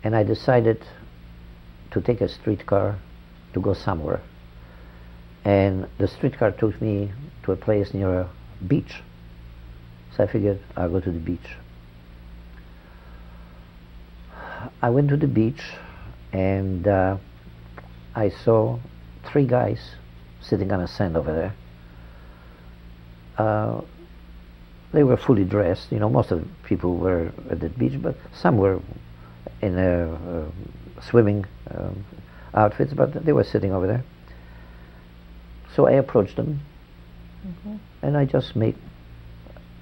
And I decided to take a streetcar to go somewhere. And the streetcar took me to a place near a beach. So I figured I'll go to the beach. I went to the beach and I saw 3 guys sitting on the sand over there. They were fully dressed. You know, most of the people were at the beach, but some were in swimming outfits, but they were sitting over there. So I approached them, and I just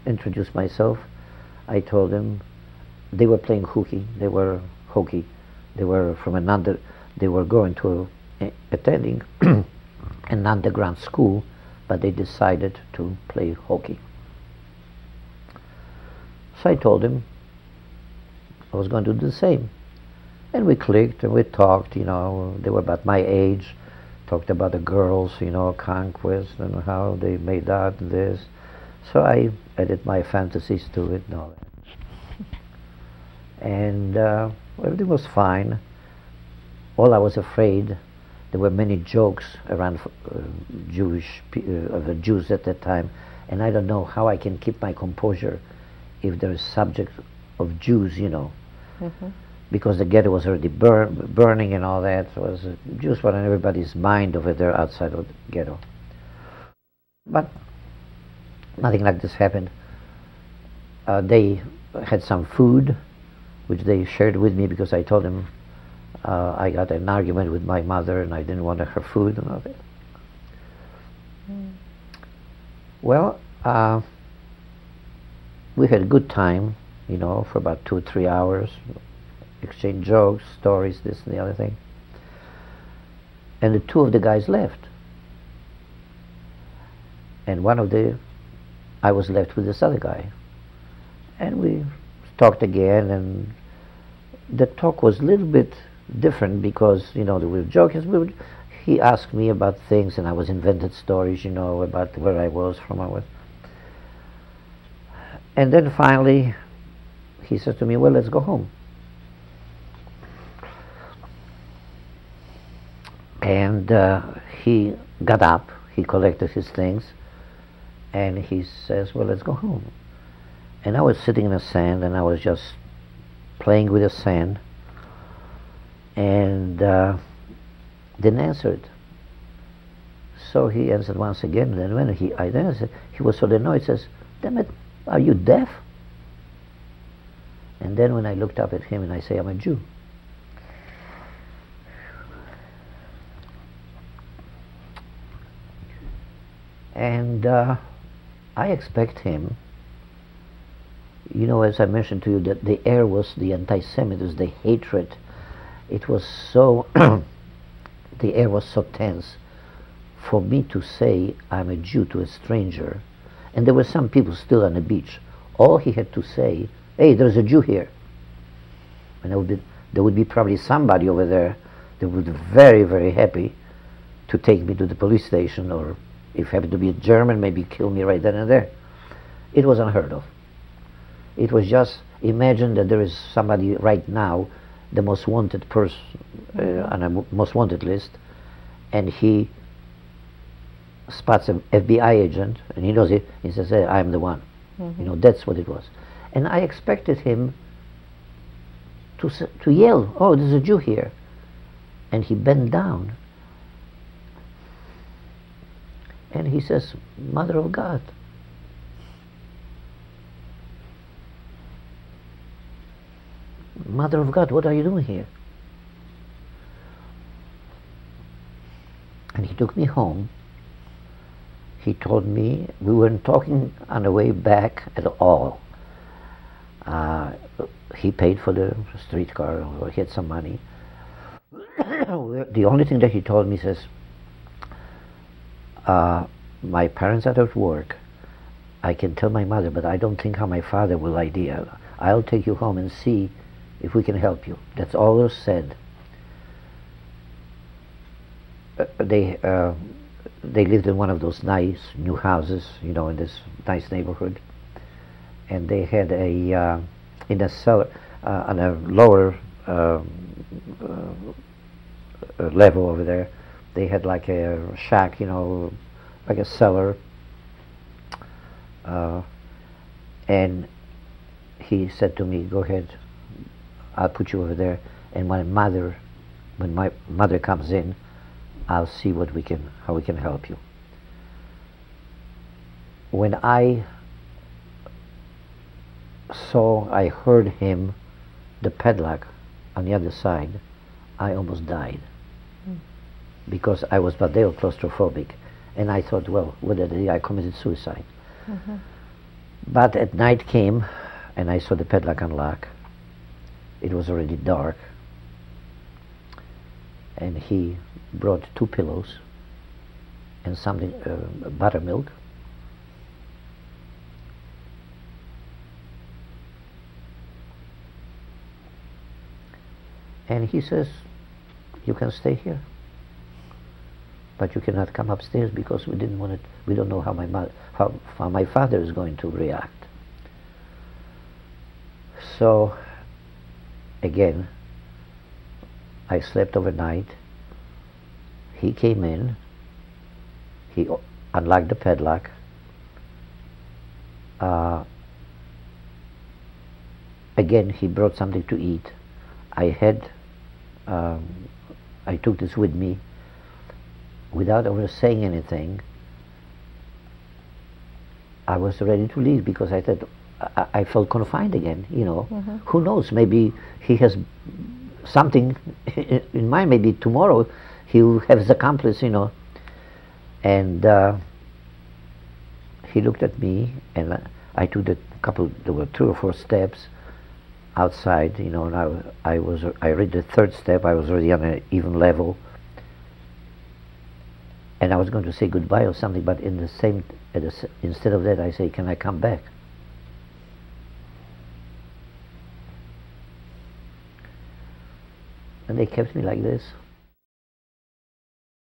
introduced myself. I told them they were playing hockey. They were from they were going to attending an underground school, but they decided to play hockey. So I told him I was going to do the same. And we clicked and we talked, you know, they were about my age, talked about the girls, you know, conquest and how they made that and this. So I added my fantasies to it and all that. And everything was fine. All I was afraid, there were many jokes around the Jews at that time, and I don't know how I can keep my composure if there is subject of Jews, you know, because the ghetto was already burning and all that. Jews were on everybody's mind over there outside of the ghetto. But nothing like this happened. They had some food, which they shared with me because I told them I got an argument with my mother and I didn't want her food and all that. Well, we had a good time, you know, for about 2 or 3 hours, exchange jokes, stories, this and the other thing. And the 2 of the guys left. And I was left with this other guy. And we talked again, and the talk was a little bit different because, you know, we were joking. He asked me about things, and I was invented stories, you know, about where I was, from I was. And then finally, he said to me, well, let's go home. And he got up, he collected his things, and he says, well, let's go home. And I was sitting in the sand, and I was just playing with the sand, and didn't answer it. So he answered once again, and then when I answered, he was so annoyed, he says, damn it, are you deaf? And then when I looked up at him and I say, I'm a Jew. And I expect him, you know, as I mentioned to you, that the air was the anti-Semitism, the hatred. It was so, the air was so tense. For me to say I'm a Jew to a stranger, and there were some people still on the beach, all he had to say, hey, there's a Jew here. And there would be probably somebody over there that would be very, very happy to take me to the police station, or if happened to be a German, maybe kill me right then and there. It was unheard of. It was just, imagine that there is somebody right now, the most wanted person on a most wanted list, and he spots an FBI agent, and he knows it, he says, hey, I'm the one. You know, that's what it was. And I expected him to yell, oh, there's a Jew here. And he bent down, and he says, Mother of God. Mother of God, what are you doing here? And he took me home. He told me, we weren't talking on the way back at all. He paid for the streetcar, or he had some money. The only thing that he told me, says, my parents are at work. I can tell my mother, but I don't think how my father will idea. I'll take you home and see if we can help you. That's all was said. They lived in one of those nice new houses, you know, in this nice neighborhood, and they had a in a cellar, on a lower level over there. They had like a shack, you know, like a cellar. And he said to me, "Go ahead, I'll put you over there. And when my mother comes in, I'll see how we can help you." When I heard him, the padlock on the other side, I almost died. Because I was badeo claustrophobic, and I thought, well, what did I do? I committed suicide. But at night came, and I saw the padlock unlock. It was already dark, and he brought 2 pillows and something, buttermilk. And he says, "You can stay here, but you cannot come upstairs because we don't know how my father is going to react." So again, I slept overnight. He came in, he unlocked the padlock. Again, he brought something to eat. I took this with me without ever saying anything. I was ready to leave because I thought I felt confined again, you know. Who knows, maybe he has something in mind, maybe tomorrow he will have his accomplice, you know. And he looked at me, and I took there were 3 or 4 steps outside, you know, and I reached the 3rd step. I was already on an even level, and I was going to say goodbye or something, but instead of that I say, "Can I come back?" And they kept me like this.